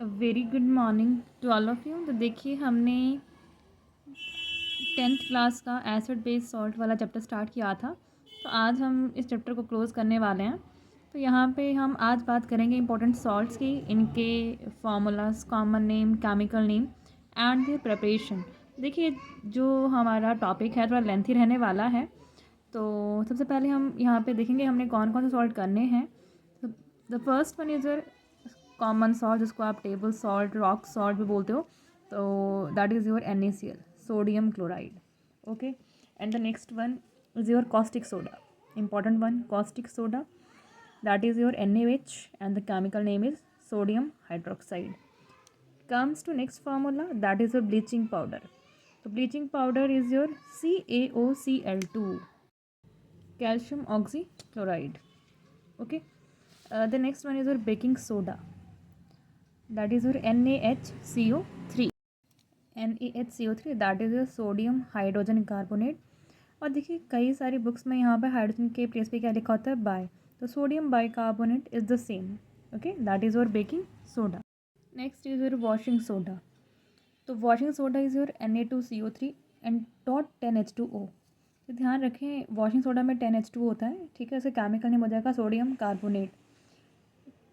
Very good morning to all of you. तो देखिए हमने 10th क्लास का एसिड बेस सॉल्ट वाला चैप्टर स्टार्ट किया था। तो आज हम इस चैप्टर को क्लोज़ करने वाले हैं। तो यहाँ पे हम आज बात करेंगे इंपॉर्टेंट सॉल्ट्स की, इनके formulas, common name, chemical name and there preparation. देखिए जो हमारा टॉपिक है थोड़ा लेंथी रहने वाला है। तो सबसे पहले हम यहाँ पे देखेंगे हमने कौन कौन से सॉल्ट करने हैं। The first one is your common salt, जिसको आप टेबल सॉल्ट, रॉक सॉल्ट भी बोलते हो। तो that is your NaCl, sodium chloride. Okay, and the next one is your caustic soda, important one, caustic soda, that is your NaOH and the chemical name is sodium hydroxide. Comes to next formula, that is your bleaching powder. So bleaching powder is your CaOCl2, calcium oxychloride. Okay, the next one is your baking soda, that is your NaHCO3. NaHCO3, that is sodium hydrogen carbonate. और देखिए कई सारी books में यहाँ पे hydrogen के place पे क्या लिखा होता है, बाय। तो sodium bicarbonate is the same. Okay, that is your baking soda. Next is your washing soda. तो washing soda is your Na2CO3 and dot 10H2O। तो ध्यान रखें वॉशिंग सोडा में 10H2 होता है, ठीक है। इसका केमिकल नेम हो जाएगा सोडियम कार्बोनेट।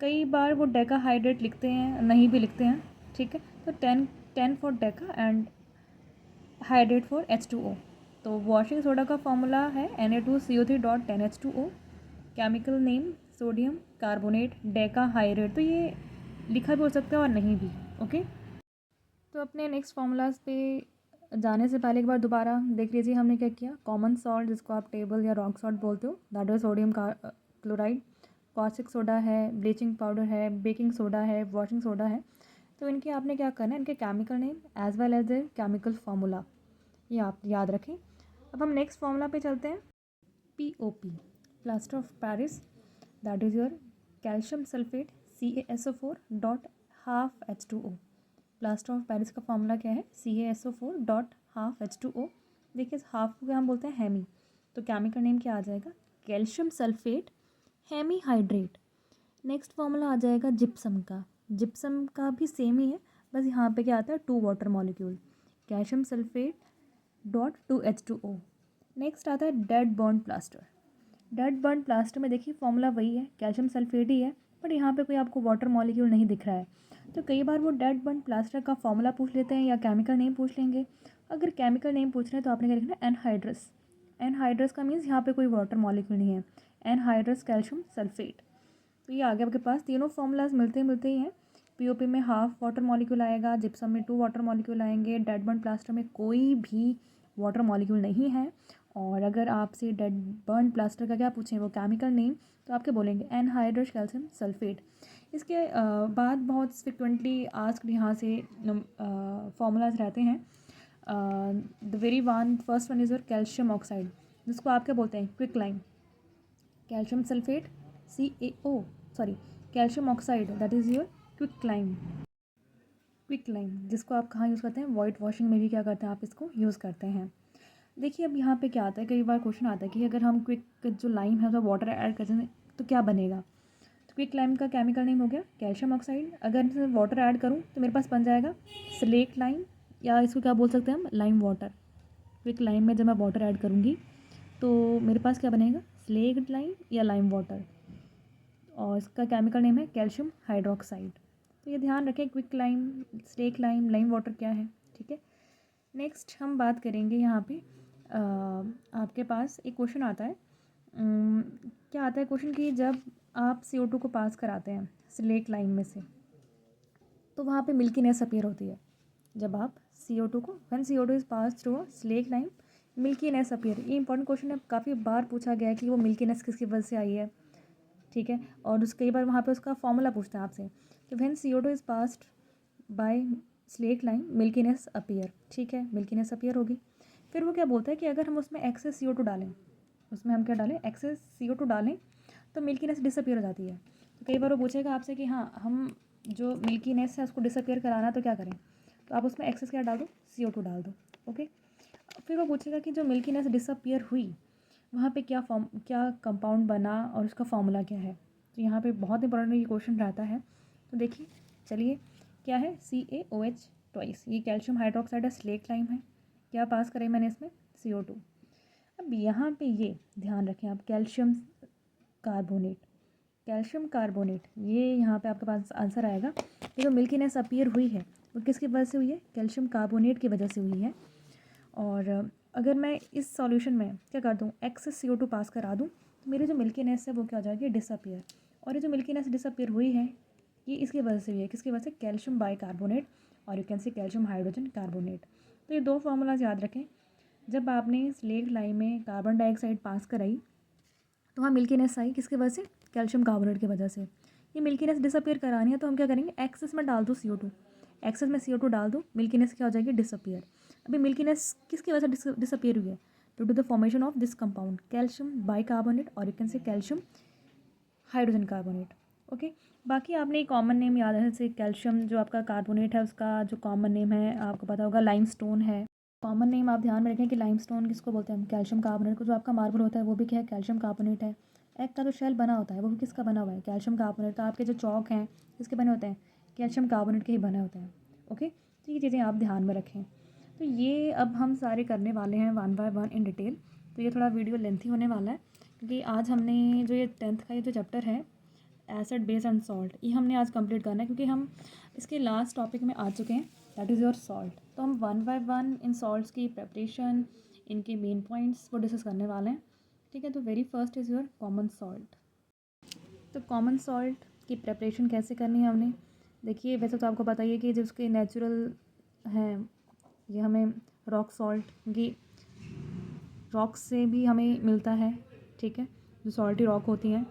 कई बार वो डेकाहाइड्रेट लिखते हैं, नहीं भी लिखते हैं, ठीक है। तो 10 for Deka and hydrate for H2O। तो वॉशिंग सोडा का फॉर्मूला है Na2CO3.10H2O, chemical name sodium carbonate Deka hydrate. तो ये लिखा भी हो सकता है और नहीं भी। ओके, तो अपने नेक्स्ट फार्मूलाज पे जाने से पहले एक बार दोबारा देख लीजिए हमने क्या किया। कॉमन सॉल्ट, जिसको आप टेबल या रॉक सॉल्ट बोलते हो, that is sodium chloride. Caustic soda है, ब्लीचिंग पाउडर है, बेकिंग सोडा है, वॉशिंग सोडा है। तो इनके आपने क्या करना है, इनके chemical name as well as a chemical formula ये आप याद रखें। अब हम नेक्स्ट फार्मूला पे चलते हैं। POP, plaster of Paris, that is your calcium sulphate CaSO4 dot half H2O। Plaster of Paris का फॉर्मूला क्या है, CaSO4 डॉट हाफ H2O। देखिए हाफ को हम बोलते हैं हेमी, तो केमिकल नेम क्या आ जाएगा, calcium sulphate hemihydrate. Next formula आ जाएगा जिप्सम का। जिप्सम का भी सेम ही है, बस यहाँ पे क्या आता है, 2 water molecule, calcium sulphate dot 2H2O। Next आता है dead bond plaster. Dead bond plaster में देखिए फॉर्मूला वही है, कैल्शियम सल्फेट ही है, बट यहाँ पे कोई आपको वाटर मॉलिक्यूल नहीं दिख रहा है। तो कई बार वो डेड बॉन्ड प्लास्टर का फॉर्मूला पूछ लेते हैं या केमिकल नेम पूछ लेंगे। अगर केमिकल नेम पूछ रहे हैं तो आपने क्या लिखना, एनहाइड्रस। एनहाइड्रस का मीन्स यहाँ पे कोई वाटर मॉलिक्यूल नहीं है, एनहाइड्रस कैल्शियम सल्फेट। तो ये आगे आपके पास तीनों फॉर्मूलाज मिलते ही हैं। POP में हाफ वाटर मॉलिक्यूल आएगा, जिप्सम में 2 वाटर मॉलिक्यूल आएंगे, डेड बर्न प्लास्टर में कोई भी वाटर मॉलिक्यूल नहीं है। और अगर आपसे डेड बर्न प्लास्टर का क्या पूछें, वो केमिकल नेम, तो आपके बोलेंगे एनहाइड्रस कैल्शियम सल्फेट। इसके बाद बहुत फ्रिक्वेंटली आस्क्ड यहाँ से फॉर्मूलाज रहते हैं। The very one first one is your calcium oxide, जिसको आप क्या बोलते हैं, quick lime. Calcium sulphate calcium oxide, that is your quick lime. Quick lime जिसको आप कहाँ यूज़ करते हैं, वाइट वॉशिंग में भी क्या करते हैं, आप इसको यूज़ करते हैं। देखिए अब यहाँ पे क्या आता है, कई बार क्वेश्चन आता है कि अगर हम क्विक जो लाइम है तो वाटर ऐड करते हैं तो क्या बनेगा। तो क्विक लाइम का केमिकल नेम हो गया कैल्शियम ऑक्साइड। अगर इसमें वाटर ऐड करूँ तो मेरे पास बन जाएगा स्लेट लाइम, या इसको क्या बोल सकते हैं हम, लाइम वाटर। क्विक लाइम में जब मैं वाटर ऐड करूँगी तो मेरे पास क्या बनेगा, स्लेट लाइम या लाइम वाटर, और इसका केमिकल नेम है कैल्शियम हाइड्रोक्साइड। तो ये ध्यान रखें, quick lime, slate lime, lime water क्या है, ठीक है। नेक्स्ट हम बात करेंगे यहाँ पे आपके पास एक क्वेश्चन आता है। क्या आता है क्वेश्चन कि जब आप CO2 को पास कराते हैं स्लेट लाइम में से, तो वहाँ पे मिल्कीनेस अपीयर होती है। जब आप CO2 को, when CO2 is pass through slate lime, milkiness appear. ये इंपॉर्टेंट क्वेश्चन है, काफ़ी बार पूछा गया है कि वो मिल्कीनेस किसकी वजह से आई है, ठीक है। और कई बार वहाँ पे उसका फॉर्मूला पूछता है आपसे। तो when CO2 is passed by slate lime, milkiness appear, ठीक है, मिल्कीनेस अपीयर होगी। फिर वो क्या बोलता है कि अगर हम उसमें एक्सेस CO2 डालें, उसमें हम क्या डालें, एक्सेस CO2 डालें, तो मिल्कीनेस डिसअपीयर हो जाती है। तो कई बार वो पूछेगा आपसे कि हाँ हम जो मिल्कीनेस है उसको डिसअपीयर कराना तो क्या करें, तो आप उसमें एक्सेस क्या डाल दो, CO2 डाल दो। ओके, फिर वो पूछेगा कि जो मिल्कीनेस डिसअपीयर हुई वहाँ पे क्या कंपाउंड बना और उसका फॉर्मूला क्या है। तो यहाँ पे बहुत इंपॉर्टेंट ये क्वेश्चन रहता है। तो देखिए चलिए क्या है, CaOH ट्वाइस, ये कैल्शियम हाइड्रोक्साइड है, स्लेट लाइम है। क्या पास करें मैंने इसमें, CO2। अब यहाँ पे ये ध्यान रखें आप, कैल्शियम कार्बोनेट, कैल्शियम कार्बोनेट, ये यहाँ पे आपके पास आंसर आएगा। ये जो मिल्कीनेस अपीयर हुई है वो किसकी वजह से हुई है, कैल्शियम कार्बोनेट की वजह से हुई है। और अगर मैं इस सॉल्यूशन में क्या कर दूँ, एक्सेस CO2 पास करा दूँ, तो मेरी जो मिल्कीनेस है वो क्या हो जाएगी, डिसअपीयर। और ये जो मिल्कीनेस डिसअपीयर हुई है ये इसकी वजह से हुई है, किसकी वजह से, कैल्शियम बाइकार्बोनेट और you can say calcium hydrogen carbonate. तो ये दो फार्मूलाज याद रखें। जब आपने स्लेट लाइम में कार्बन डाइऑक्साइड पास कराई तो वहाँ मिल्कीनेस आई, किसकी वजह से, कैल्शियम कार्बोनेट की वजह से। ये मिल्कीनेस डिसअपीयर करानी है तो हम क्या करेंगे, एक्सेस में डाल दूँ CO2, एक्सेस में CO2 डाल दूँ, मिल्कीनेस क्या हो जाएगी, डिसअपीयर। अभी मिल्कीनेस किसकी वजह से डिसअपीयर हुई है, due to the formation of this compound calcium bicarbonate और you can say calcium hydrogen carbonate. Okay, बाकी आपने एक कॉमन नेम याद है, जैसे कैल्शियम जो आपका कार्बोनेट है उसका जो कॉमन नेम है आपको पता होगा, लाइमस्टोन है। कॉमन नेम आप ध्यान में रखें कि लाइमस्टोन किसको बोलते हैं हम, कैल्शियम कार्बोनेट को। जो आपका मार्बल होता है वो भी क्या है, कैल्शियम कार्बोनेट है। एग का जो शेल बना होता है वो भी किसका बना हुआ है, कैल्शियम कार्बोनेट का। आपके जो चौक हैं किसके बने होते हैं, कैल्शियम कार्बोनेट के ही बने होते हैं। ओके, तो ये चीज़ें आप ध्यान में रखें। तो ये अब हम सारे करने वाले हैं 1 बाय 1 इन डिटेल। तो ये थोड़ा वीडियो लेंथी होने वाला है क्योंकि आज हमने जो ये 10th का ये जो चैप्टर है एसिड बेस एंड सॉल्ट, ये हमने आज कंप्लीट करना है क्योंकि हम इसके लास्ट टॉपिक में आ चुके हैं, दैट इज़ योर सॉल्ट। तो हम 1 बाय 1 इन सॉल्ट्स की प्रेपरेशन, इनके मेन पॉइंट्स वो डिस्कस करने वाले हैं। ठीक है, तो very first is your common salt. तो कॉमन सॉल्ट की प्रेपरेशन कैसे करनी है हमने, देखिए वैसे तो आपको पता ही है कि जो उसके नेचुरल हैं, ये हमें रॉक सॉल्ट की रॉक्स से भी हमें मिलता है। ठीक है, जो सॉल्टी रॉक होती हैं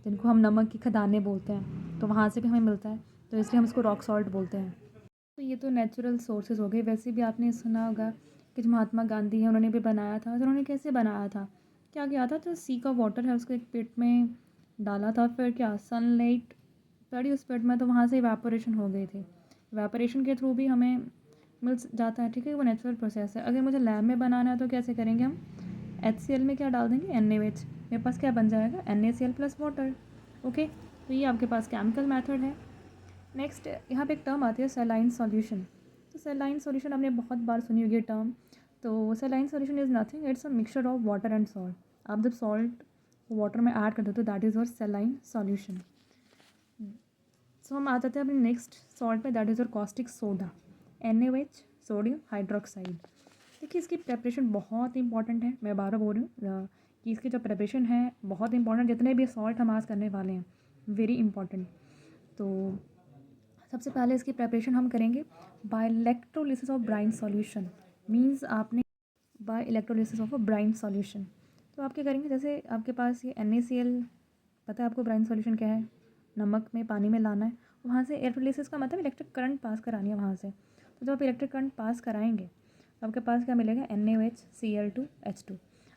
जिनको हम नमक की खदानें बोलते हैं, तो वहाँ से भी हमें मिलता है, तो इसलिए हम इसको रॉक सॉल्ट बोलते हैं। तो ये तो नेचुरल सोर्सेज हो गए। वैसे भी आपने सुना होगा कि जो महात्मा गांधी हैं उन्होंने भी बनाया था। तो उन्होंने कैसे बनाया था, क्या किया था, तो सी का वाटर है उसको एक पेट में डाला था, फिर क्या सनलाइट पड़ी उस पेट में, तो वहाँ से इवेपोरेशन हो गई थी। इवेपोरेशन के थ्रू भी हमें मिल जाता है। ठीक है, वो नेचुरल प्रोसेस है। अगर मुझे लैब में बनाना है तो कैसे करेंगे हम, HCl में क्या डाल देंगे, NaOH, मेरे पास क्या बन जाएगा, NaCl प्लस वाटर। ओके, तो ये आपके पास केमिकल मेथड है। नेक्स्ट यहाँ पे एक टर्म आती है सेलाइन सॉल्यूशन। तो सेलाइन सॉल्यूशन आपने बहुत बार सुनी होगी टर्म। तो saline solution is nothing, it's a mixture of water and salt. आप जब सॉल्ट वाटर में ऐड कर देते हो that is your saline solution. So हम आ जाते हैं अपने नेक्स्ट सॉल्ट पे, that is your caustic soda, NaOH, sodium hydroxide. देखिए इसकी प्रेपरेशन बहुत इंपॉर्टेंट है, मैं बार बार बोल रही हूँ कि इसकी जो प्रेपरेशन है बहुत इंपॉर्टेंट, जितने भी सॉल्ट हम आज करने वाले हैं वेरी इंपॉर्टेंट। तो सबसे पहले इसकी प्रेपरेशन हम करेंगे by electrolysis of brine solution. Means आपने by electrolysis of a brine solution, तो आप क्या करेंगे, जैसे आपके पास ये NaCl पता है आपको, ब्राइन सॉल्यूशन क्या है, नमक में पानी में लाना है, वहाँ से इलेक्ट्रोलिसिस का मतलब इलेक्ट्रिक करंट पास करानी है वहाँ से। तो जब आप इलेक्ट्रिक करंट पास कराएंगे तो आपके पास क्या मिलेगा, NaOH Cl2H2।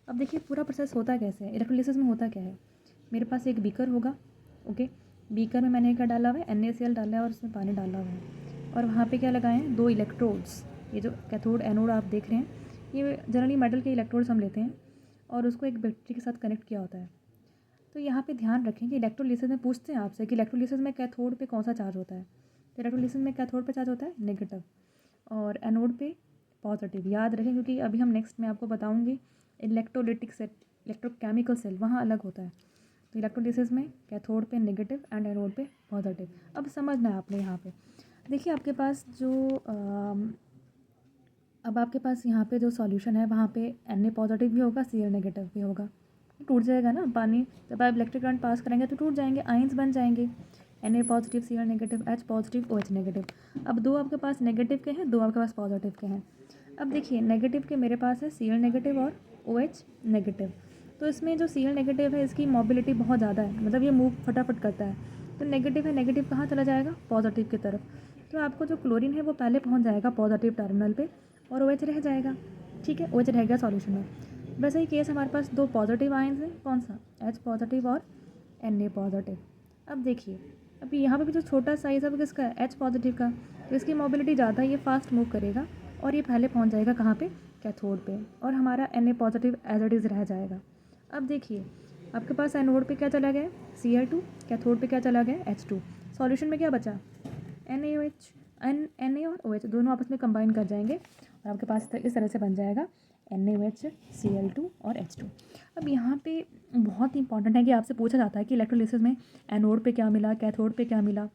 अब देखिए पूरा प्रोसेस होता कैसे है, इलेक्ट्रोलिसिस में होता क्या है, मेरे पास एक बीकर होगा। ओके, बीकर में मैंने क्या डाला हुआ है, NaCl डाला है और उसमें पानी डाला हुआ है, और वहाँ पे क्या लगाए हैं, 2 इलेक्ट्रोड्स। ये जो कैथोड एनोड आप देख रहे हैं ये जनरली मेटल के इलेक्ट्रोड्स हम लेते हैं और उसको एक बैटरी के साथ कनेक्ट किया होता है। तो यहाँ पे ध्यान रखें कि इलेक्ट्रोलिसिस में पूछते हैं आपसे कि इलेक्ट्रोलिसिस में कैथोड पे कौन सा चार्ज होता है, तो इलेक्ट्रोलिसिस में कैथोड पे चार्ज होता है नेगेटिव और एनोड पे पॉजिटिव। याद रखें क्योंकि अभी हम नेक्स्ट में आपको बताऊँगी इलेक्ट्रोलिटिक सेल, इलेक्ट्रोकेमिकल सेल वहाँ अलग होता है। तो इलेक्ट्रोलिसिस में कैथोड पे नेगेटिव एंड एनोड पे पॉजिटिव। अब समझना है आपने यहाँ पे, देखिए आपके पास जो अब आपके पास यहाँ पे जो सॉल्यूशन है वहाँ पे Na पॉजिटिव भी होगा, Cl नेगेटिव भी होगा, टूट जाएगा ना पानी, जब आप इलेक्ट्रिक करंट पास करेंगे तो टूट जाएंगे, आयंस बन जाएंगे, Na positive Cl negative, H positive OH negative. अब 2 आपके पास नेगेटिव के हैं, 2 आपके पास पॉजिटिव के हैं। अब देखिए नेगेटिव के मेरे पास है Cl नेगेटिव और OH नेगेटिव। तो इसमें जो Cl नेगेटिव है इसकी मोबिलिटी बहुत ज़्यादा है, मतलब ये मूव फटाफट करता है। तो नेगेटिव है, नेगेटिव कहाँ चला जाएगा, पॉजिटिव की तरफ। तो आपको जो क्लोरीन है वो पहले पहुँच जाएगा पॉजिटिव टर्मिनल पे और OH रह जाएगा। ठीक है, OH रह गया सॉल्यूशन में। वैसे ही केस हमारे पास 2 पॉजिटिव आयंस हैं, कौन सा, H पॉजिटिव और Na पॉजिटिव। अब देखिए अभी यहाँ पे भी जो छोटा साइज़ है वो किसका है, H पॉजिटिव का, तो इसकी मोबिलिटी ज़्यादा है, ये फास्ट मूव करेगा और ये पहले पहुँच जाएगा कहाँ पे, कैथोड पे, और हमारा Na positive as it is रह जाएगा। अब देखिए आपके पास एनोड पे क्या चला गया, Cl2, कैथोड पे क्या चला गया, H2, सॉल्यूशन में क्या बचा, NaOH। Na और OH दोनों आपस में कंबाइन कर जाएंगे और आपके पास इस तरह से बन जाएगा NaOH Cl2 और H2। अब यहाँ पे बहुत ही इंपॉर्टेंट है कि आपसे पूछा जाता है कि इलेक्ट्रोलिसिस में एनोड पे क्या मिला, कैथोड पे क्या मिला।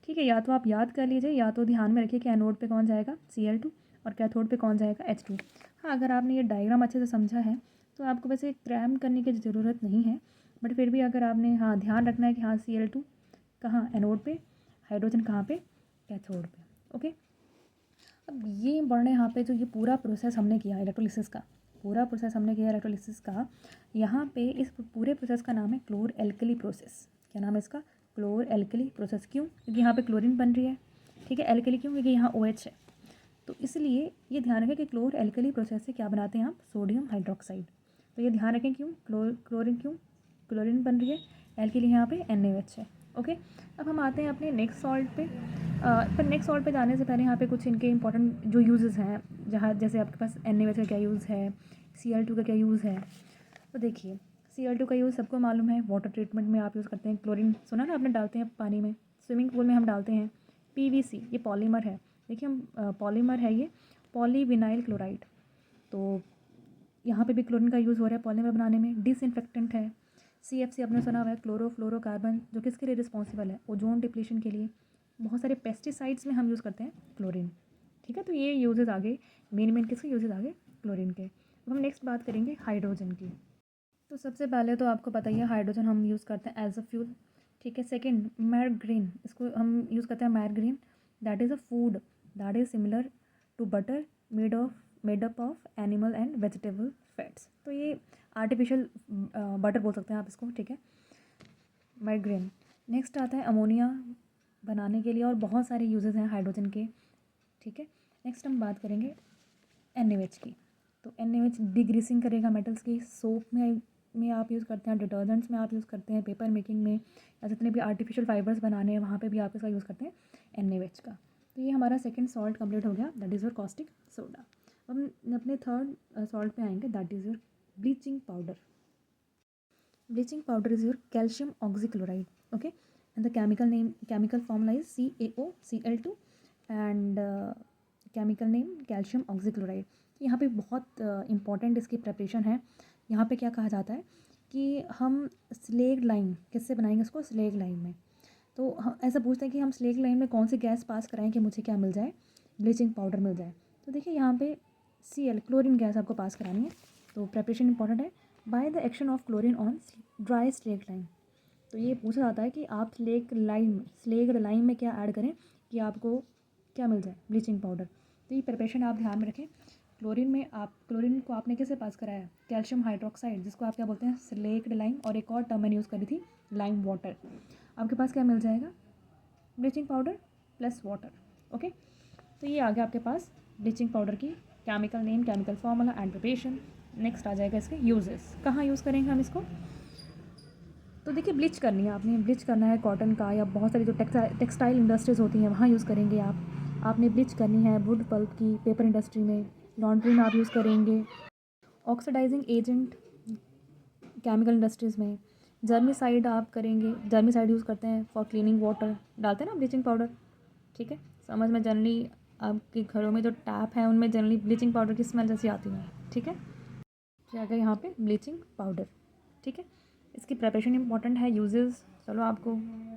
ठीक है, या तो आप याद कर लीजिए या तो ध्यान में रखिए कि एनोड पे कौन जाएगा Cl2 और कैथोड पे कौन जाएगा H2। हाँ, अगर आपने ये डायग्राम अच्छे से समझा है तो आपको वैसे क्रैम करने की ज़रूरत नहीं है, बट फिर भी अगर आपने हाँ ध्यान रखना है कि हाँ Cl2 कहाँ एनोड पे, हाइड्रोजन कहाँ पे, कैथोड पे। ओके, अब ये बढ़ने यहाँ पे जो ये पूरा प्रोसेस हमने किया इलेक्ट्रोलिसिस का, पूरा प्रोसेस हमने किया इलेक्ट्रोलिसिस का, यहाँ पे इस पूरे प्रोसेस का नाम है क्लोर एल्कली प्रोसेस। क्या नाम है इसका? क्लोर एल्कली प्रोसेस। क्यों? क्योंकि यहाँ पे क्लोरीन बन रही है। ठीक है, एल्कली क्यों? क्योंकि यहाँ OH है, तो इसलिए ये ध्यान रखें कि क्लोर एल्कली प्रोसेस से क्या बनाते हैं आप? Sodium hydroxide. तो ये ध्यान रखें क्यों क्लोरीन, क्यों क्लोरीन बन रही है, एल्कली यहाँ पे NaOH है। ओके, अब हम आते हैं अपने नेक्स्ट सॉल्ट पे। पर नेक्स्ट सॉल्ट पे जाने से पहले यहाँ पे कुछ इनके इंपॉर्टेंट जो यूजेस हैं, जहाँ जैसे आपके पास NaOH का क्या यूज़ है, Cl2 का क्या यूज़ है। तो देखिए Cl2 का यूज़ सबको मालूम है, वाटर ट्रीटमेंट में आप यूज़ करते हैं। क्लोरीन सुना ना आपने, डालते हैं पानी में, स्विमिंग पूल में हम डालते हैं। PVC ये पॉलीमर है, देखिए हम पॉलीमर है ये, पॉलीविनाइल क्लोराइड। तो यहाँ पे भी क्लोरीन का यूज़ हो रहा है पॉलीमर बनाने में। डिसइंफेक्टेंट है। CFC आपने सुना हुआ है, क्लोरोफ्लोरोकार्बन, जो किसके लिए रिस्पॉन्सिबल है? ओजोन डिप्लीशन के लिए। बहुत सारे पेस्टिसाइड्स में हम यूज़ करते हैं क्लोरीन। ठीक है, तो ये यूजेस आगे मेन किसके यूजेस आगे? क्लोरीन के। अब हम नेक्स्ट बात करेंगे हाइड्रोजन की। तो सबसे पहले तो आपको पता ही है हाइड्रोजन हम यूज़ करते हैं एज अ फ्यूल। ठीक है, सेकेंड मैरग्रीन, इसको हम यूज़ करते हैं margarine, that is a food that is similar to butter made up of animal and vegetable fats. तो ये आर्टिफिशियल बटर बोल सकते हैं आप इसको। ठीक है, मैरग्रीन। नेक्स्ट आता है अमोनिया बनाने के लिए, और बहुत सारे यूजेस हैं हाइड्रोजन के। ठीक है, नेक्स्ट हम बात करेंगे NaOH की। तो NaOH डिग्रीसिंग करेगा मेटल्स की। सोप में आप यूज़ करते हैं, डिटर्जेंट्स में आप यूज़ करते हैं, पेपर मेकिंग में, या जितने भी आर्टिफिशियल फाइबर्स बनाने हैं वहाँ पे भी आप इसका यूज़ करते हैं NaOH का। तो ये हमारा सेकंड सॉल्ट कंप्लीट हो गया, that is your caustic soda. अब हम अपने थर्ड सॉल्ट पे आएंगे, that is your bleaching powder. Bleaching powder is your calcium oxychloride, okay, and the chemical formula is CaOCl2 and chemical name calcium oxychloride। यहाँ पे बहुत इंपॉर्टेंट इसकी preparation है। यहाँ पे क्या कहा जाता है कि हम स्लेग लाइम किससे बनाएंगे इसको? स्लेग लाइम में। तो हम ऐसा पूछते हैं कि हम स्लेग लाइम में कौन सी गैस पास कराएं कि मुझे क्या मिल जाए? ब्लीचिंग पाउडर मिल जाए। तो देखिए यहाँ पे Cl क्लोरीन गैस आपको पास करानी है, तो प्रेपरेशन इंपॉर्टेंट है। By the action of chlorine on dry slaked lime. तो ये पूछा जाता है कि आप स्लेग लाइम में क्या ऐड करें कि आपको क्या मिल जाए? Bleaching powder. तो ये प्रिपरेशन आप ध्यान में रखें। क्लोरीन को आपने किससे पास कराया? कैल्शियम हाइड्रोक्साइड, जिसको आप क्या बोलते हैं? स्लेग्ड लाइम, और एक और टर्म मैंने यूज़ करी थी लाइम वाटर। आपके पास क्या मिल जाएगा? Bleaching powder plus water. Okay, तो ये आ गया आपके पास ब्लीचिंग पाउडर की chemical name, chemical formula and preparation. Next आ जाएगा इसके यूजेस, कहाँ यूज़ करेंगे हम इसको? तो देखिए ब्लीच करनी है आपने, ब्लीच करना है कॉटन का, या बहुत सारी जो टेक्सटाइल इंडस्ट्रीज़ होती हैं वहाँ यूज़ करेंगे आपने ब्लीच करनी है वुड पल्प की, पेपर इंडस्ट्री में, लॉन्ड्री में आप यूज़ करेंगे, ऑक्सीडाइजिंग एजेंट केमिकल इंडस्ट्रीज़ में, जर्मिसाइड आप करेंगे, जर्मिसाइड यूज़ करते हैं फॉर क्लीनिंग वाटर, डालते हैं ना ब्लीचिंग पाउडर। ठीक है, समझ में जनरली आपके घरों में जो टैप है उनमें जनरली ब्लीचिंग पाउडर की स्मेल जैसी आती है। ठीक है, तो आ गया यहाँ पे ब्लीचिंग पाउडर। ठीक है, इसकी प्रिपरेशन इंपॉर्टेंट है, यूजेस चलो आपको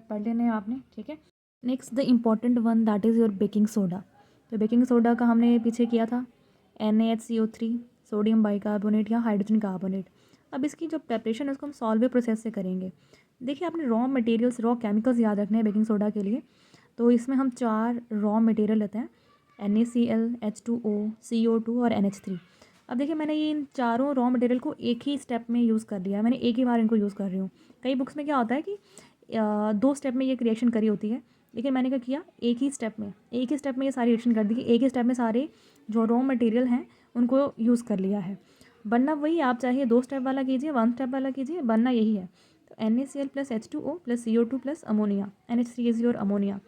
पढ़ लेने हैं आपने। ठीक है, next the important one that is your baking soda. तो बेकिंग सोडा का हमने पीछे किया था NaHCO3, सोडियम बाइकार्बोनेट या हाइड्रोजन कार्बोनेट। अब इसकी जो प्रेपरेशन है उसको हम सॉल्वे प्रोसेस से करेंगे। देखिए आपने रॉ मटेरियल्स, रॉ केमिकल्स याद रखने हैं बेकिंग सोडा के लिए। तो इसमें हम 4 रॉ मटेरियल लेते हैं, NaCl, H2O, CO2 और NH3। अब देखिए मैंने ये इन चारों रॉ मटेरियल को एक ही स्टेप में यूज़ कर लिया है, मैंने एक ही बार इनको यूज़ कर रही हूँ। कई बुक्स में क्या होता है कि 2 स्टेप में ये रिएक्शन करी होती है, लेकिन मैंने क्या किया, एक ही स्टेप में ये सारी रिएक्शन कर दी, एक ही स्टेप में सारे जो रॉ मटेरियल हैं उनको यूज़ कर लिया है। बनना वही, आप चाहे 2 स्टेप वाला कीजिए, 1 स्टेप वाला कीजिए, बनना यही है। तो NaCl plus H2O plus CO2 plus ammonia, NH3 is your ammonia,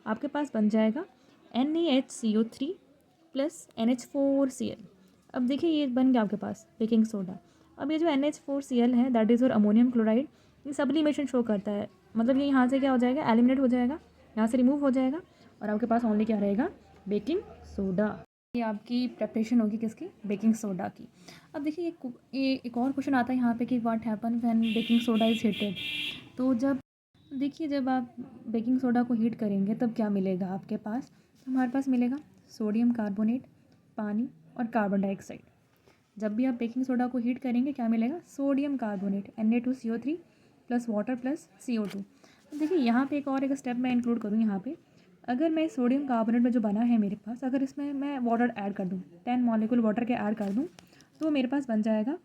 आपके पास बन जाएगा NaHCO3 प्लस NH4Cl। अब देखिए ये बन गया आपके पास बेकिंग सोडा। अब ये जो NH4Cl है that is your ammonium chloride, ये सब्लिमेशन शो करता है, मतलब ये यहाँ से क्या हो जाएगा? एलिमिनेट हो जाएगा, यहाँ से रिमूव हो जाएगा, और आपके पास ओनली क्या रहेगा, बेकिंग सोडा। ये आपकी प्रेपरेशन होगी किसकी, बेकिंग सोडा की। अब देखिए ये एक और क्वेश्चन आता है यहाँ पे कि what happen when baking soda is heated. तो जब आप बेकिंग सोडा को हीट करेंगे तब क्या मिलेगा आपके पास, हमारे पास मिलेगा सोडियम कार्बोनेट, पानी और कार्बन डाइऑक्साइड। जब भी आप बेकिंग सोडा को हीट करेंगे क्या मिलेगा, sodium carbonate Na2CO3 plus water plus CO2। देखिए यहाँ पे एक स्टेप मैं इंक्लूड करूँ यहाँ पे। अगर मैं सोडियम कार्बोनेट में जो बना है मेरे पास, अगर इसमें मैं वाटर ऐड कर दूँ, 10 मॉलिक्यूल वाटर के ऐड कर दूँ, तो मेरे पास बन जाएगा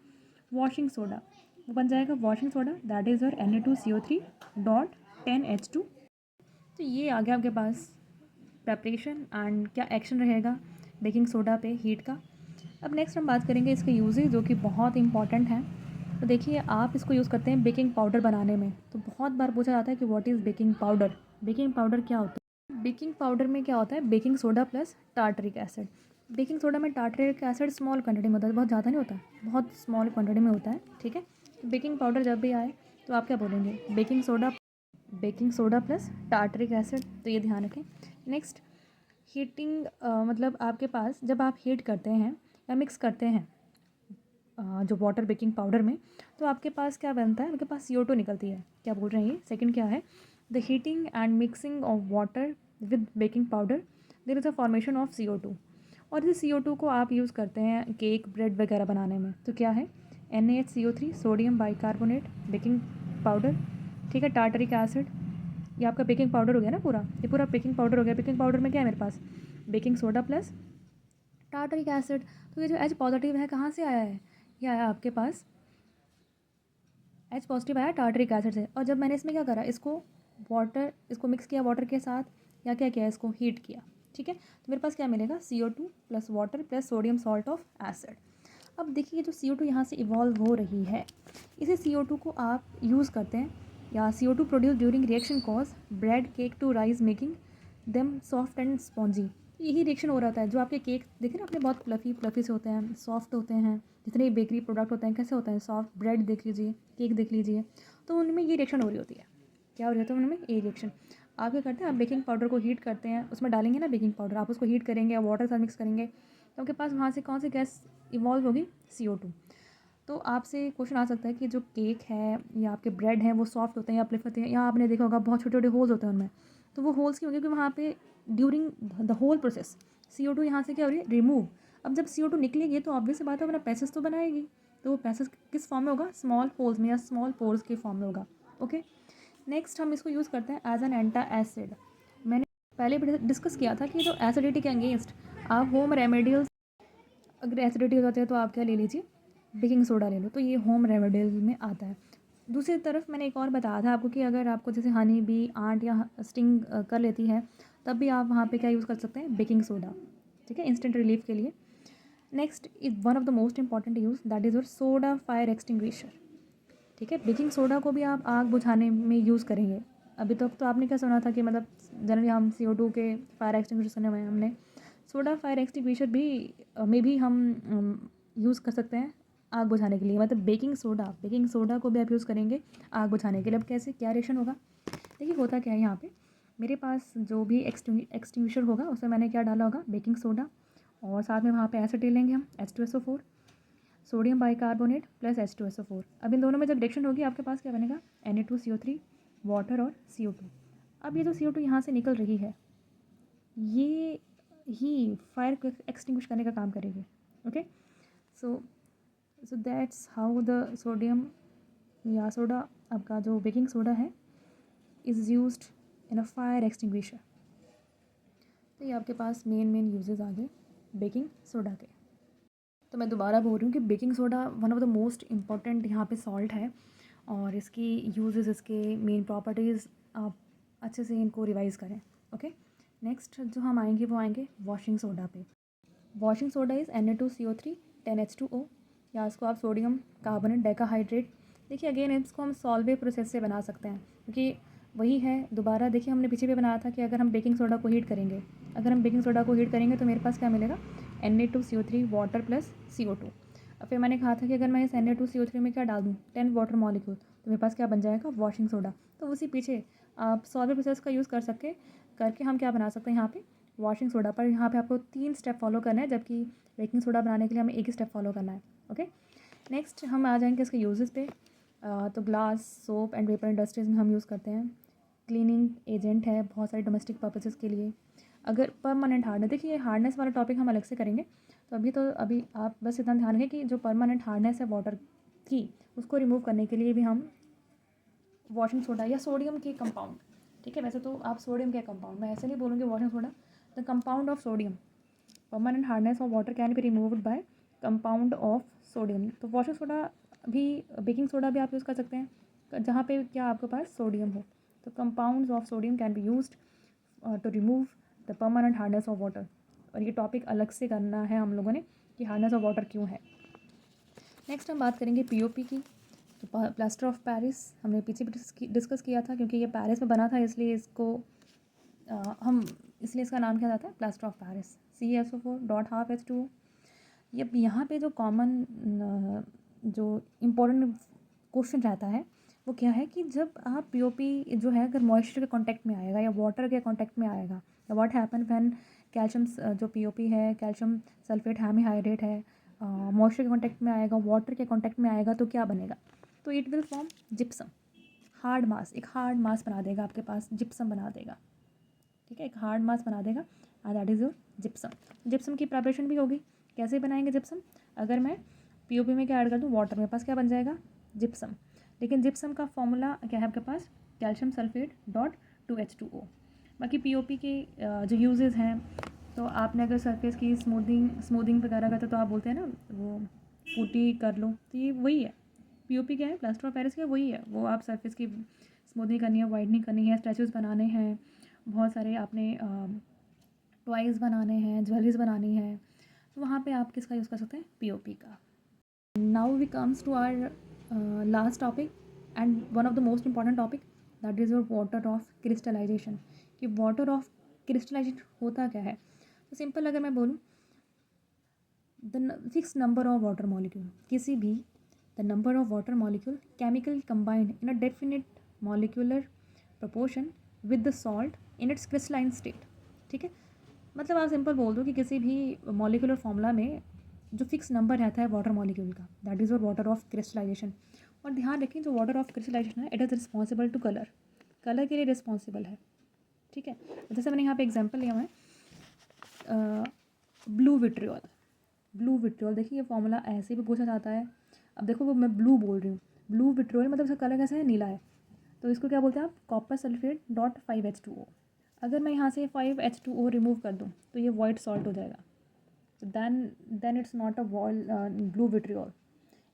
वॉशिंग सोडा। वो बन जाएगा washing soda, that is your Na2CO3 dot 10H2। तो ये आ गया आपके पास प्रेपरेशन एंड क्या एक्शन रहेगा बेकिंग सोडा पे हीट का। अब नेक्स्ट हम बात करेंगे इसके यूजेस, जो कि बहुत इंपॉर्टेंट हैं। तो देखिए आप इसको यूज़ करते हैं बेकिंग पाउडर बनाने में। तो बहुत बार पूछा जाता है कि what is baking powder, baking powder क्या होता है। बेकिंग पाउडर में क्या होता है, baking soda plus tartaric acid. Baking soda में टार्टरिक एसिड स्मॉल क्वांटिटी में होता है, बहुत ज़्यादा नहीं होता, बहुत स्मॉल क्वांटिटी में होता है, ठीक है। बेकिंग पाउडर जब भी आए तो आप क्या बोलेंगे, baking soda plus tartaric acid, तो ये ध्यान रखें। नेक्स्ट हीटिंग, मतलब आपके पास जब आप हीट करते हैं या मिक्स करते हैं जो वाटर बेकिंग पाउडर में, तो आपके पास क्या बनता है, आपके पास CO2 निकलती है। क्या बोल रहे हैं ये, सेकंड क्या है, the heating and mixing of water with baking powder there is a formation of CO2। और इस CO2 को आप यूज़ करते हैं केक ब्रेड वगैरह बनाने में। तो क्या है, NaHCO3 sodium bicarbonate baking powder, ठीक है, टार्टरिक एसिड, ये आपका बेकिंग पाउडर हो गया ना पूरा, ये पूरा बेकिंग पाउडर हो गया। बेकिंग पाउडर में क्या है मेरे पास, baking soda plus tartaric acid. तो ये जो H पॉजिटिव है कहाँ से आया है, ये आया आपके पास, H पॉजिटिव आया टार्टरिक एसिड से। और जब मैंने इसमें क्या करा, इसको मिक्स किया वाटर के साथ, या क्या किया, इसको हीट किया, ठीक है। तो मेरे पास क्या मिलेगा, CO2 plus water plus sodium salt of acid. अब देखिए जो CO2 यहाँ से इवॉल्व हो रही है, इसी CO2 को आप यूज़ करते हैं, या CO2 produce during reaction cause bread cake to rise making them soft and spongy. यही रिएक्शन हो रहा है, जो आपके केक देखे ना आपने, बहुत फ्लफ़ी से होते हैं, सॉफ्ट होते हैं, जितने बेकरी प्रोडक्ट होते हैं कैसे होते हैं, सॉफ्ट। ब्रेड देख लीजिए, केक देख लीजिए, तो उनमें ये रिएक्शन हो रही होती है। क्या हो रही होती है उनमें, ये रिएक्शन। आप क्या करते हैं, आप बेकिंग पाउडर को हीट करते हैं, उसमें डालेंगे ना बेकिंग पाउडर, आप उसको हीट करेंगे या वाटर साथ मिक्स करेंगे, तो आपके पास वहाँ से कौन सी गैस इवॉल्व होगी, CO2। तो आपसे क्वेश्चन आ सकता है कि जो केक है या आपके ब्रेड हैं वो सॉफ्ट होते हैं या प्लिफ होते हैं, या आपने देखा होगा बहुत छोटे छोटे होल्स होते हैं उनमें। तो वो होल्स क्यों, क्योंकि वहाँ पे during the whole process CO2 यहाँ से क्या हो रही है, रिमूव। अब जब CO2 निकलेगी तो ऑब्वियस सी बात है अपना पैसेज तो बनाएगी, तो वो पैसेज किस फॉर्म में होगा, स्मॉल होल्स में या स्मॉल पोर्स के फॉर्म में होगा। ओके, नेक्स्ट हम इसको यूज़ करते हैं एज एन एंटा एसिड। मैंने पहले भी डिस्कस किया था कि जो एसिडिटी के अगेंस्ट आप होम रेमेडियल, अगर एसिडिटी हो जाती है तो आप क्या ले लीजिए, बेकिंग सोडा ले लो, तो ये होम रेमेडियल में आता है। दूसरी तरफ मैंने एक और बताया था आपको कि अगर आपको जैसे हनी बी आंट या स्टिंग कर लेती है, तब भी आप वहाँ पे क्या यूज़ कर सकते हैं, बेकिंग सोडा, ठीक है, इंस्टेंट रिलीफ के लिए। Next is one of the most important use, that is your soda fire extinguisher, ठीक है। बेकिंग सोडा को भी आप आग बुझाने में यूज़ करेंगे। अभी तक तो आपने क्या सुना था कि मतलब जनरली हम CO2 के फायर एक्सटिंग्विशर सुने हुए हैं हमने, सोडा फायर एक्सटिंग्विशर भी में भी हम यूज़ कर सकते हैं आग बुझाने के लिए। मतलब बेकिंग सोडा को भी आप यूज़ करेंगे आग बुझाने के लिए। अब कैसे, क्या रिएक्शन होगा, देखिए होता क्या है यहाँ पे, मेरे पास जो भी एक्सटिंग्विशर होगा उसमें मैंने क्या डाला होगा, बेकिंग सोडा, और साथ में वहाँ पे एसिड लेंगे हम, H2SO4, sodium bicarbonate plus H2SO4। अब इन दोनों में जब रिएक्शन होगी आपके पास क्या बनेगा, Na2CO3 वाटर और CO2। अब ये जो CO2 यहाँ से निकल रही है, ये ही फायर को एक्सटिंग्विश करने का काम करेगी। Okay, so that's how the sodium या सोडा, आपका जो बेकिंग सोडा है, is used in a fire extinguisher. तो ये आपके पास मेन यूजेस आ गए बेकिंग सोडा के। तो मैं दोबारा बोल रही हूँ कि baking soda one of the most important यहाँ पे सॉल्ट है, और इसकी यूजेस, इसके मेन प्रॉपर्टीज़ आप अच्छे से इनको रिवाइज़ करें। ओके, नेक्स्ट जो हम आएंगे वो आएंगे वॉशिंग सोडा पे। Washing soda is Na2CO3 10H2O, या इसको आप सोडियम कार्बोनेट डेकाहाइड्रेट। देखिए अगेन इसको हम सॉल्वे प्रोसेस से बना सकते हैं, क्योंकि वही है, दोबारा देखिए हमने पीछे भी बनाया था कि अगर हम बेकिंग सोडा को हीट करेंगे, तो मेरे पास क्या मिलेगा, Na2CO3 वाटर प्लस CO2। और फिर मैंने कहा था कि अगर मैं इस Na2CO3 में क्या डाल दूँ, 10 वाटर मॉलिक्यूल, तो मेरे पास क्या बन जाएगा, वॉशिंग सोडा। तो उसी पीछे आप सॉल्वर प्रोसेस का यूज़ करके हम क्या बना सकते हैं यहाँ पे वॉशिंग सोडा। पर यहाँ पे आपको 3 स्टेप फॉलो करना है, जबकि बेकिंग सोडा बनाने के लिए हमें एक ही स्टेप फॉलो करना है। ओके, नेक्स्ट हम आ जाएंगे इसके यूजेस पे। तो glass, soap and paper industries में हम यूज़ करते हैं। क्लीनिंग एजेंट है बहुत सारे डोमेस्टिक पर्पसेस के लिए। अगर परमानेंट हार्डनेस, देखिए हार्डनेस वाला टॉपिक हम अलग से करेंगे। तो अभी आप बस इतना ध्यान रखें कि जो परमानेंट हार्डनेस है वाटर की, उसको रिमूव करने के लिए भी हम वॉशिंग सोडा या सोडियम के कंपाउंड, ठीक है, वैसे तो आप सोडियम के कंपाउंड, मैं ऐसे नहीं बोलूँगी washing soda, the compound of sodium, permanent hardness of water can be removed by compound of sodium. तो वॉशिंग सोडा भी, बेकिंग सोडा भी आप यूज़ कर सकते हैं जहाँ पे क्या आपके पास सोडियम हो। तो compounds of sodium can be used to remove the permanent hardness of water. और ये टॉपिक अलग से करना है हम लोगों ने कि हार्डनेस ऑफ वाटर क्यों है। नेक्स्ट हम बात करेंगे पीओपी की। तो प्लास्टर ऑफ पेरिस हमने पीछे भी डिस्कस किया था, क्योंकि ये पेरिस में बना था, इसलिए इसका नाम क्या जाता है, plaster of Paris. CaSO4 dot half H2O। ये यहाँ पे जो कॉमन जो इम्पोर्टेंट क्वेश्चन रहता है वो क्या है कि जब आप पीओपी जो है अगर मॉइस्चर के कांटेक्ट में आएगा या वाटर के कांटेक्ट में आएगा, या व्हाट हैपन व्हेन कैल्शियम, जो पीओपी है कैल्शियम सल्फेट हेमीहाइड्रेट है, मॉइस्चर के कांटेक्ट में आएगा, वाटर के कांटेक्ट में आएगा, तो क्या बनेगा, तो it will form gypsum, hard mass, एक हार्ड मास बना देगा आपके पास, जिप्सम बना देगा, ठीक है, एक हार्ड मास बना देगा, that is your gypsum. Gypsum की प्रिपरेशन भी होगी, कैसे बनाएंगे जिप्सम, अगर मैं पीओपी में क्या ऐड कर दूँ, वाटर, मेरे पास क्या बन जाएगा, जिप्सम। लेकिन जिप्सम का फॉर्मूला क्या है आपके पास, कैल्शियम सल्फेट डॉट 2H2O। बाकी पीओपी के जो यूजेस हैं, तो आपने अगर सरफेस की स्मूदिंग वगैरह करते तो आप बोलते हैं ना वो पुट्टी कर लो, तो ये वही है, पीओपी क्या है, प्लास्टर ऑफ पेरिस क्या है, वही है, वो आप सरफेस की स्मूदिंग करनी है, वाइडनिंग करनी है, स्टैचूज़ बनाने हैं, बहुत सारे आपने टॉयज़ बनाने हैं, ज्वेलरीज बनानी है, तो वहाँ पे आप किसका यूज़ कर सकते हैं, पीओपी का। Now we comes to our last topic and one of the most important topic, that is your water of crystallization. कि वाटर ऑफ क्रिस्टलाइजेशन होता क्या है, तो सिंपल अगर मैं बोलूँ, the fix number of water molecule, किसी भी the number of water molecule chemical combined in a definite molecular proportion with the salt in its crystalline state, ठीक है, मतलब आप सिंपल बोल दो कि किसी भी मॉलिक्यूलर फॉर्मूला में जो फिक्स नंबर रहता है वाटर मॉलिक्यूल का, that is your water of crystallization. और ध्यान रखें जो वाटर ऑफ क्रिस्टलाइजेशन है, it is responsible to colour के लिए रिस्पॉन्सिबल है, ठीक है। जैसे मैंने यहाँ पे एग्जांपल लिया हुआ है ब्लू विट्रियोल, देखिए ये फॉर्मूला ऐसे भी पूछा जाता है। अब देखो वो मैं ब्लू बोल रही हूँ, ब्लू विट्रियोल मतलब इसका कलर कैसा है, नीला है, तो इसको क्या बोलते हैं आप, कॉपर सल्फेट डॉट 5H2O। अगर मैं यहाँ से 5H2O रिमूव कर दूँ तो ये वाइट सॉल्ट हो जाएगा, तो then it's not a blue vitriol,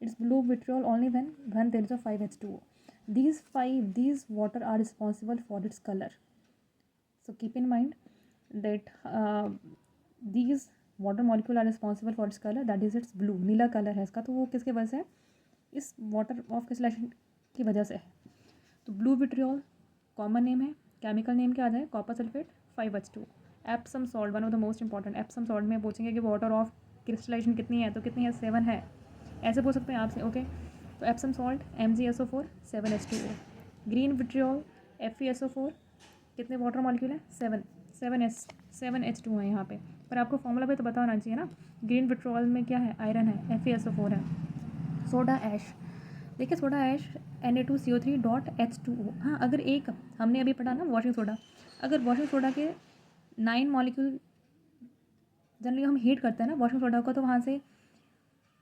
it's blue vitriol only when there is a 5H2O। these water are responsible for its color, so keep in mind that these water molecule are responsible for its color, that is its blue, Neela colour है इसका, तो वो किसके वजह से है, इस water of crystallisation की वजह से है। तो ब्लू विट्रियोल कॉमन नेम है, केमिकल नेम क्या आ जाए, copper sulphate 5H2। Epsom salt, one of the most important, Epsom salt में पूछेंगे कि वाटर ऑफ क्रिस्टलाइजेशन कितनी है, तो कितनी है, 7 है, ऐसे पूछ सकते हैं आपसे, ओके। तो Epsom salt MgSO4 7H2O। Green vitriol FeSO4, कितने वाटर मॉलिक्यूल है, 7H2O है यहाँ पे, पर आपको फॉर्मूला पे तो पता होना चाहिए ना। ग्रीन विट्रियोल में क्या है, आयरन है, FeSO4 है। सोडा ऐश, देखिए soda ash Na2CO3 dot H2O। हाँ, अगर एक हमने अभी पढ़ा ना वॉशिंग सोडा, अगर वॉशिंग सोडा के 9 मॉलिक्यूल जनरली हम हीट करते हैं ना वॉशिंग सोडा को, तो वहाँ से,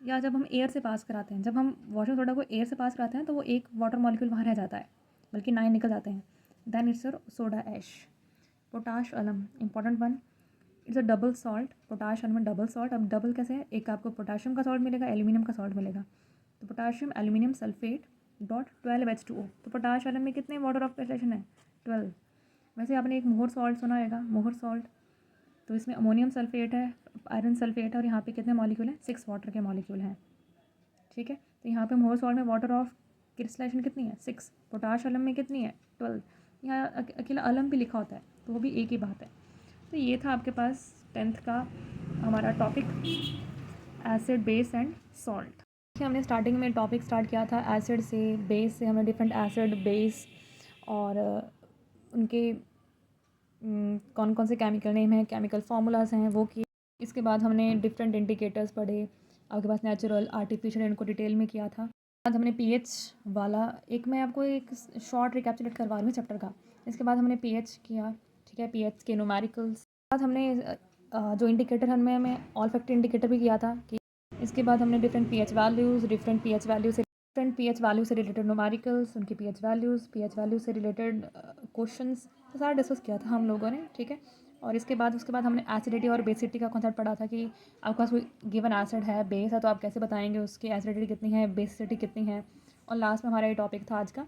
या जब हम एयर से पास कराते हैं, जब हम वॉशिंग सोडा को एयर से पास कराते हैं तो वो एक वाटर मॉलिक्यूल वहाँ रह जाता है, बल्कि 9 निकल जाते हैं, then it's your soda ash. Potash alum, important one, it's a double salt, potash alum double salt. अब डबल कैसे है, एक आपको पोटाशियम का सॉल्ट मिलेगा, एल्यूमिनियम का सॉल्ट मिलेगा, तो potassium aluminium sulphate dot 12H2O। तो पोटाश अलम में कितने वाटर ऑफ क्रिस्टलाइजेशन है, 12। वैसे आपने एक मोहर सॉल्ट सुना होगा, मोहर सॉल्ट, तो इसमें अमोनियम सल्फेट है, आयरन सल्फेट है, और यहाँ पे कितने मॉलिक्यूल हैं, 6 वाटर के मॉलिक्यूल हैं, ठीक है। तो यहाँ पे मोहर सॉल्ट में वाटर ऑफ क्रिस्टलाइजेशन कितनी है, 6। पोटाश अलम में कितनी है, 12। यहाँ अकेला अलम भी लिखा होता है, तो वो भी एक ही बात है। तो ये था आपके पास 10th का हमारा topic, acid base and salt. हमने स्टार्टिंग में टॉपिक स्टार्ट किया था एसिड से, बेस से, हमने डिफरेंट एसिड बेस और उनके कौन कौन से केमिकल नेम हैं, केमिकल फार्मूलाज हैं वो किए। इसके बाद हमने डिफरेंट इंडिकेटर्स पढ़े, आपके पास नेचुरल आर्टिफिशियल इनको डिटेल में किया था। बाद हमने पीएच वाला मैं आपको एक शॉर्ट रिकैप्चुलेट करवा रही हूँ चैप्टर का। इसके बाद हमने पीएच किया, ठीक है, पीएच के न्यूमेरिकल्स। बाद हमने जो इंडिकेटर हमें ऑल फैक्टर इंडिकेटर भी किया था कि इसके बाद हमने डिफरेंट पीएच वैल्यूज़ से रिलेटेड न्यूमेरिकल्स, उनके पीएच वैल्यूज़ से रिलेटेड क्वेश्चंस तो सारा डिस्कस किया था हम लोगों ने, ठीक है। और उसके बाद हमने एसिडिटी और बेसिडिटी का कॉन्सेप्ट पढ़ा था कि आपके पास कोई गिवन एसिड है, बेस है, तो आप कैसे बताएंगे उसकी एसिडिटी कितनी है, बेसिडिटी कितनी है। और लास्ट में हमारा ये टॉपिक था आज का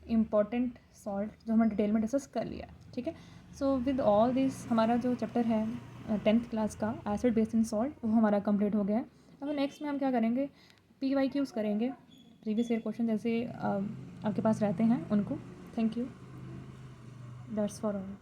इम्पॉर्टेंट सॉल्ट, जो हमने डिटेल में डिस्कस कर लिया, ठीक है। सो विद ऑल दिस हमारा जो चैप्टर है 10th क्लास का एसिड बेस एंड सॉल्ट वो हमारा कंप्लीट हो गया है। अब नेक्स्ट में हम क्या करेंगे, PYQs करेंगे, प्रीवियस ईयर क्वेश्चन जैसे आपके पास रहते हैं उनको। Thank you, that's for all.